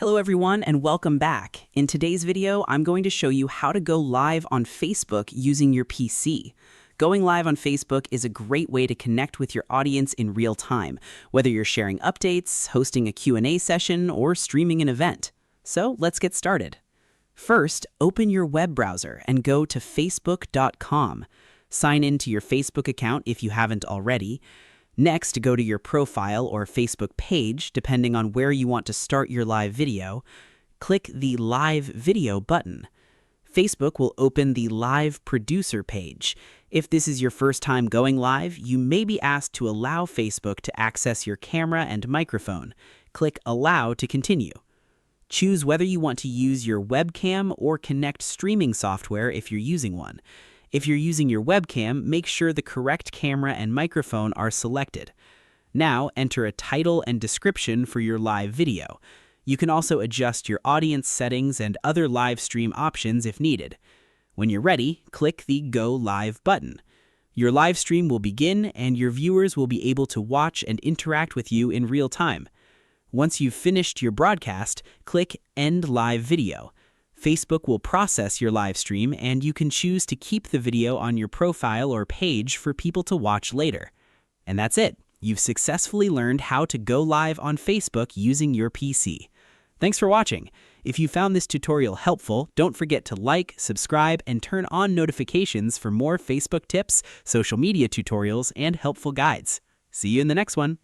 Hello everyone and welcome back. In today's video, I'm going to show you how to go live on Facebook using your PC. Going live on Facebook is a great way to connect with your audience in real time, whether you're sharing updates, hosting a Q&A session, or streaming an event. So let's get started. First, open your web browser and go to facebook.com. Sign in to your Facebook account if you haven't already. Next, go to your profile or Facebook page, depending on where you want to start your live video. Click the Live Video button. Facebook will open the Live Producer page. If this is your first time going live, you may be asked to allow Facebook to access your camera and microphone. Click Allow to continue. Choose whether you want to use your webcam or connect streaming software if you're using one. If you're using your webcam, make sure the correct camera and microphone are selected. Now, enter a title and description for your live video. You can also adjust your audience settings and other live stream options if needed. When you're ready, click the Go Live button. Your live stream will begin and your viewers will be able to watch and interact with you in real time. Once you've finished your broadcast, click End Live Video. Facebook will process your live stream and you can choose to keep the video on your profile or page for people to watch later. And that's it. You've successfully learned how to go live on Facebook using your PC. Thanks for watching. If you found this tutorial helpful, don't forget to like, subscribe, and turn on notifications for more Facebook tips, social media tutorials, and helpful guides. See you in the next one.